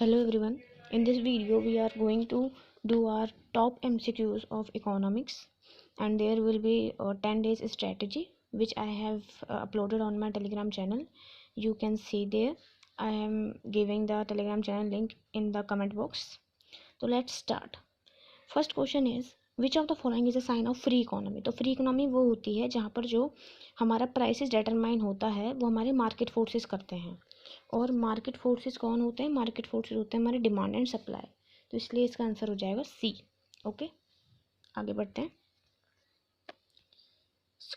Hello everyone. In this video we are going to do our top MCQs of economics, and there will be 10 days strategy which I have uploaded on my Telegram channel. You can see there. I am giving the Telegram channel link in the comment box. So let's start. First question is which of the following is a sign of free economy. तो free economy वो होती है जहाँ पर जो हमारा prices determine होता है वो हमारे मार्केट फोर्सेस करते हैं। और मार्केट फोर्सेस कौन होते हैं? मार्केट फोर्सेस होते हैं हमारे डिमांड एंड सप्लाई। तो इसलिए इसका आंसर हो जाएगा सी। ओके, आगे बढ़ते हैं।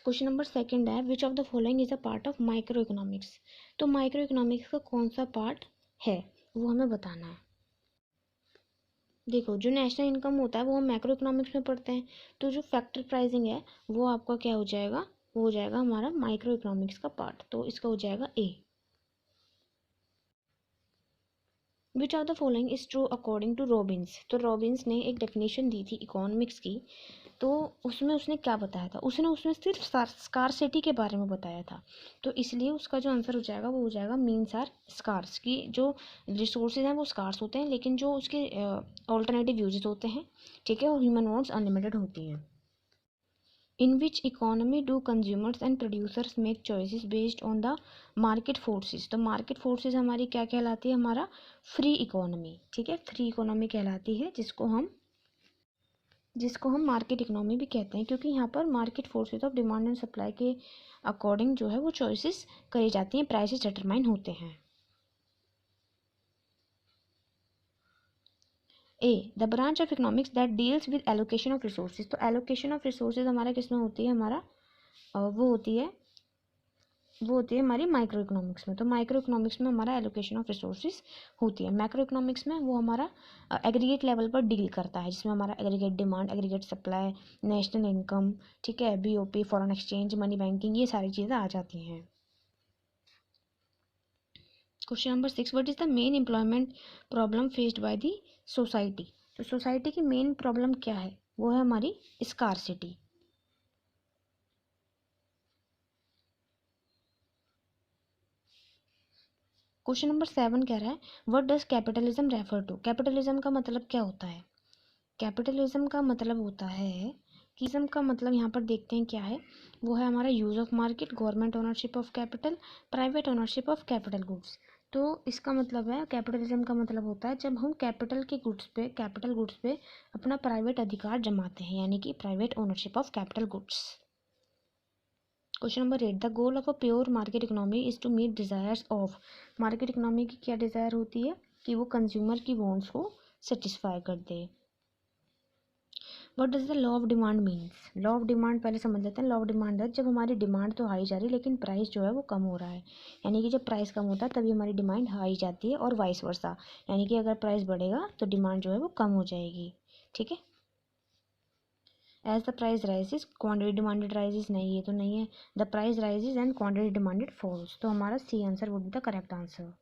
क्वेश्चन नंबर सेकंड है which of the following is a part of micro economics. तो माइक्रो इकोनॉमिक्स का कौन सा पार्ट है वो हमें बताना है। देखो, जो नेशनल इनकम होता है वो हम मैक्रो इकोनॉमिक्स में पढ़ते हैं, तो जो फैक्टर प्राइसिंग है वो आपका क्या हो जाएगा? वो हो जाएगा हमारा माइक्रो इकोनॉमिक्स का पार्ट। तो इसका हो जाएगा A. Which of the following is true according to Robbins. तो रॉबिन्स ने एक डेफिनेशन दी थी इकोनॉमिक्स की, तो उसमें उसने क्या बताया था? उसने सिर्फ स्कार्सिटी के बारे में बताया था। तो इसलिए उसका जो आंसर हो जाएगा वो हो जाएगा मीन्स आर स्कार्स, की जो रिसोर्सेज हैं वो स्कार्स होते हैं लेकिन जो उसके ऑल्टरनेटिव यूजेस होते हैं, ठीक है, और ह्यूमन वांट्स अनलिमिटेड होती हैं। In which economy do consumers and producers make choices based on the market forces। तो मार्केट फोर्सेस हमारी क्या कहलाती है? हमारा फ्री इकोनॉमी, ठीक है, फ्री इकोनॉमी कहलाती है, जिसको हम मार्केट इकोनॉमी भी कहते हैं, क्योंकि यहाँ पर market forces of demand and supply के अकॉर्डिंग जो है वो चॉइसेस करी जाती हैं, प्राइसेस डिटरमाइन होते हैं। A the branch of economics that deals with allocation of resources. तो एलोकेशन ऑफ रिसोर्सेज हमारा किस में होती है? हमारा वो होती है हमारी माइक्रो इकोनॉमिक्स में। तो माइक्रो इकोनॉमिक्स में हमारा एलोकेशन ऑफ रिसोर्सेज होती है। मैक्रो इकोनॉमिक्स में वो हमारा एग्रीगेट लेवल पर डील करता है, जिसमें हमारा aggregate demand, aggregate supply, national income, ठीक है, BOP, foreign exchange, money banking, ये सारी चीज़ें आ जाती हैं। Question number 6 what is the main employment problem faced by the society. तो सोसाइटी की मेन प्रॉब्लम क्या है? वो है हमारी स्कार्सिटी। क्वेश्चन नंबर 7 कह रहा है what does capitalism refer to. Capitalism का मतलब क्या होता है? कैपिटलिज्म का मतलब होता है कि इज्म का मतलब यहाँ पर देखते हैं क्या है, वो है हमारा use of market, government ownership of capital, private ownership of capital goods. तो इसका मतलब है, कैपिटलिज्म का मतलब होता है जब हम कैपिटल गुड्स पे अपना प्राइवेट अधिकार जमाते हैं, यानी कि private ownership of capital goods. Question number 8 the goal of a pure market economy is to meet desires of. Market economy की क्या डिजायर होती है? कि वो कंज्यूमर की वांट्स को सेटिस्फाई कर दे। What does the law of demand means. Law of demand पहले समझ लेते हैं। लॉ ऑफ डिमांड है जब हमारी डिमांड तो हाई जा रही है लेकिन प्राइस जो है वो कम हो रहा है, यानी कि जब प्राइस कम होता है तभी हमारी डिमांड हाई जाती है, और वाइस वर्सा, यानी कि अगर प्राइस बढ़ेगा तो डिमांड जो है वो कम हो जाएगी, ठीक है। As the price rises quantity demanded rises, नहीं ये तो नहीं है। The price rises and quantity demanded falls. तो हमारा C answer would be the correct answer.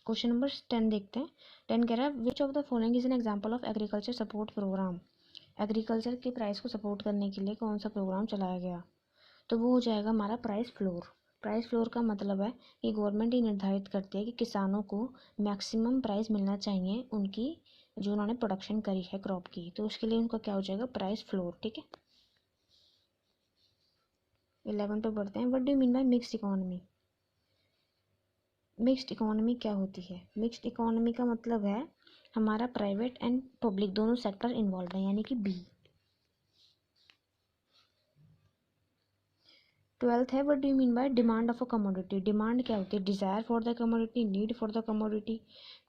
Question number 10 देखते हैं। 10 कह रहा है which of the following is an example of agriculture support program. Agriculture के प्राइस को सपोर्ट करने के लिए कौन सा प्रोग्राम चलाया गया? तो वो हो जाएगा हमारा प्राइस फ्लोर। प्राइस फ्लोर का मतलब है कि गवर्नमेंट ही निर्धारित करती है कि किसानों को मैक्सिमम प्राइस मिलना चाहिए उनकी जो उन्होंने प्रोडक्शन करी है क्रॉप की, तो उसके लिए उनका क्या हो जाएगा? प्राइस फ्लोर, ठीक है। 11 पे बढ़ते हैं। What do you mean by mixed economy. Mixed economy क्या होती है? मिक्स्ड इकोनॉमी का मतलब है हमारा प्राइवेट एंड पब्लिक दोनों सेक्टर इन्वॉल्व है, यानी कि बी। 12th है what do you mean by demand of a commodity. Demand क्या होती है? Desire for the commodity, need for the commodity,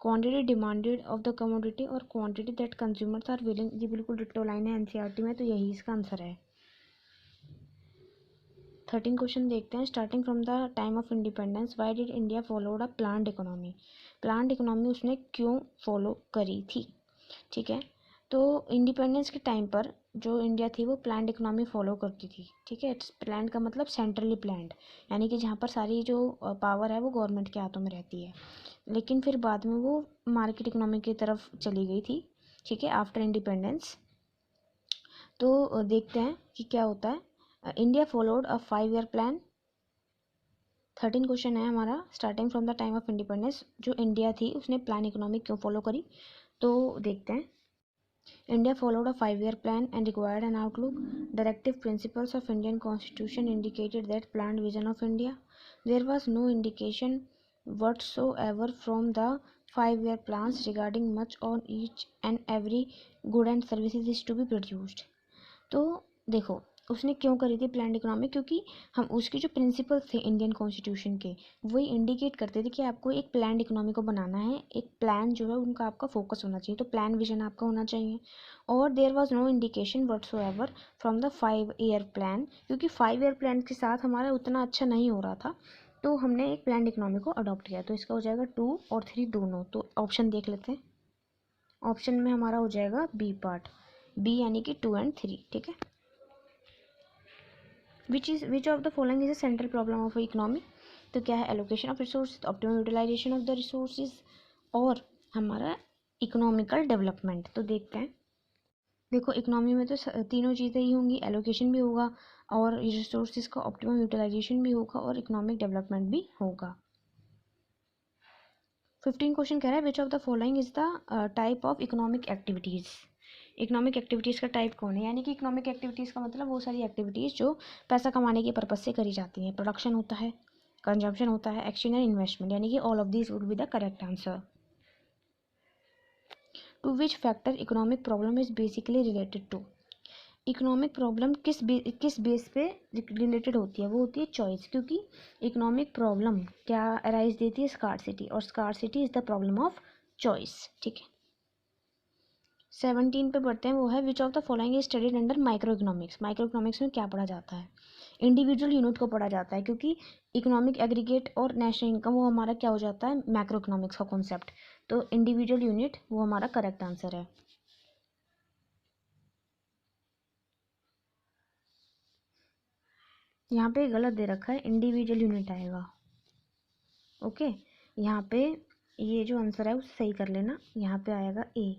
quantity demanded of the commodity, और quantity that consumers are willing. ये बिल्कुल डिट्टो लाइन है NCERT में, तो यही इसका आंसर है। 13 क्वेश्चन देखते हैं। Starting from the time of independence why did India followed a planned economy. Planned economy उसने क्यों फॉलो करी थी, ठीक है। तो इंडिपेंडेंस के टाइम पर जो इंडिया थी वो प्लान्ड इकोनॉमी फॉलो करती थी, ठीक है। प्लान्ड का मतलब सेंट्रली प्लान्ड, यानी कि जहाँ पर सारी जो पावर है वो गवर्नमेंट के हाथों में रहती है। लेकिन फिर बाद में वो मार्केट इकोनॉमी की तरफ चली गई थी, ठीक है, आफ्टर इंडिपेंडेंस। तो देखते हैं कि क्या होता है। India followed a 5 year plan 13 question है हमारा, starting from the time of independence जो इंडिया थी उसने प्लान इकोनॉमी क्यों फॉलो करी, तो देखते हैं। India followed a 5-year plan and required an outlook. Directive principles of Indian Constitution indicated that planned vision of India. There was no indication whatsoever from the 5-year plans regarding much on each and every good and services is to be produced. तो देखो उसने क्यों करी थी plan economy, क्योंकि हम उसके जो प्रिंसिपल्स थे इंडियन कॉन्स्टिट्यूशन के वही इंडिकेट करते थे कि आपको एक प्लान इकोनॉमी को बनाना है, एक प्लान जो है उनका आपका फोकस होना चाहिए, तो प्लान विजन आपका होना चाहिए। और there was no indication whatsoever from the 5-year plan, क्योंकि 5-year प्लान के साथ हमारा उतना अच्छा नहीं हो रहा था, तो हमने एक प्लान इकोनॉमी को अडॉप्ट किया। तो इसका हो जाएगा 2 और 3 दोनों। तो ऑप्शन देख लेते हैं। ऑप्शन में हमारा हो जाएगा बी पार्ट, बी यानी कि 2 और 3। ठीक है। Which of the following is a central problem of economy, तो क्या है, allocation of resource, optimum utilization of the resources, और हमारा इकोनॉमिकल डेवलपमेंट। तो देखते हैं। देखो इकोनॉमी में तो तीनों चीज़ें ही होंगी, एलोकेशन भी होगा और रिसोर्सेज का ऑप्टिमम यूटिलाइजेशन भी होगा और इकोनॉमिक डेवलपमेंट भी होगा। 15 क्वेश्चन कह रहा है which of the following is the type of economic activities. Economic activities का टाइप कौन है, यानी कि इकोनॉमिक एक्टिविटीज़ का मतलब वो सारी एक्टिविटीज़ जो पैसा कमाने के पर्पज़ से करी जाती हैं। प्रोडक्शन होता है, कंजम्पशन होता है, एक्सचेंज एंड इन्वेस्टमेंट, यानी कि all of this would be the correct answer. To which factor economic problem is basically related to. Economic problem किस बेस पे रिलेटेड होती है, वो होती है चॉइस, क्योंकि इकोनॉमिक प्रॉब्लम क्या अराइज देती है, स्कार्सिटी, और scarcity is the problem of choice. ठीक है। 17 पे बढ़ते हैं, वो है which of the following is studied under micro economics. Micro economics में क्या पढ़ा जाता है, इंडिविजुअल यूनिट को पढ़ा जाता है, क्योंकि इकोनॉमिक एग्रीगेट और नेशनल इनकम वो हमारा क्या हो जाता है, मैक्रो इकोनॉमिक्स का कॉन्सेप्ट। तो इंडिविजुअल यूनिट वो हमारा करेक्ट आंसर है। यहाँ पे गलत दे रखा है, इंडिविजुअल यूनिट आएगा। ओके, यहाँ पे ये जो आंसर है उसे सही कर लेना, यहाँ पे आएगा A.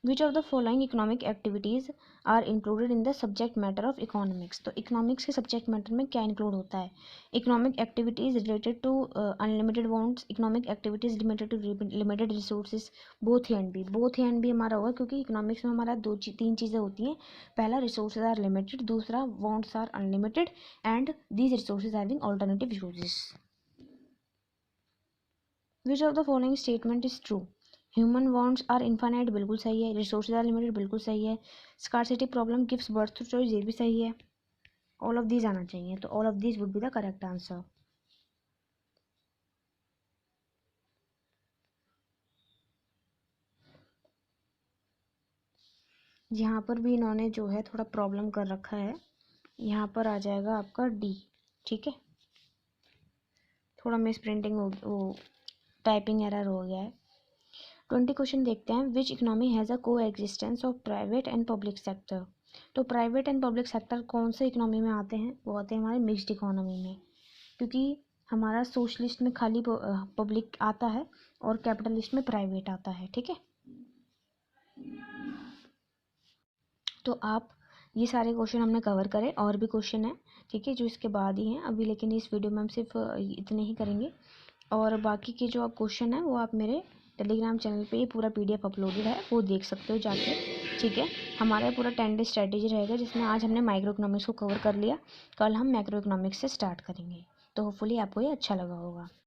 Which of the following economic activities are included in the subject matter of economics. तो इकोनॉमिक्स के सब्जेक्ट मैटर में क्या इंक्लूड होता है, economic activities related to unlimited wants, economic activities limited to limited resources, both A and B. Both A and B हमारा होगा, क्योंकि economics में हमारा तीन चीज़ें होती हैं। पहला, रिसोर्सेज आर लिमिटेड, दूसरा, wants are unlimited, and these resources having alternative uses. Which of the following statement is true, human wants are infinite, बिल्कुल सही है। रिसोर्सेज आर लिमिटेड, बिल्कुल सही है। Scarcity problem gives birth to choice, ये भी सही है। ऑल ऑफ दीज आना चाहिए, तो all of these would be the correct answer. यहाँ पर भी इन्होंने जो है थोड़ा प्रॉब्लम कर रखा है, यहाँ पर आ जाएगा आपका डी। ठीक है, थोड़ा मिस प्रिंटिंग वो टाइपिंग एरर हो गया है। 20 क्वेश्चन देखते हैं, विच इकोनॉमी हैज़ अ को existence of private and public sector. तो प्राइवेट एंड पब्लिक सेक्टर कौन से इकोनॉमी में आते हैं, वो आते हैं हमारे मिक्स्ड इकोनॉमी में, क्योंकि हमारा सोशलिस्ट में खाली पब्लिक आता है और कैपिटलिस्ट में प्राइवेट आता है। ठीक है, तो आप ये सारे क्वेश्चन हमने कवर करे, और भी क्वेश्चन हैं ठीक है जो इसके बाद ही हैं अभी, लेकिन इस वीडियो में हम सिर्फ इतने ही करेंगे। और बाकी के जो आप क्वेश्चन हैं वो आप मेरे टेलीग्राम चैनल पे ये पूरा PDF अपलोडेड है, वो देख सकते हो जाके। ठीक है, हमारा पूरा 10 डे स्ट्रेटेजी रहेगा, जिसमें आज हमने माइक्रो इकोनॉमिक्स को कवर कर लिया, कल हम मैक्रो इकोनॉमिक्स से स्टार्ट करेंगे। तो होपफुली आपको ये अच्छा लगा होगा।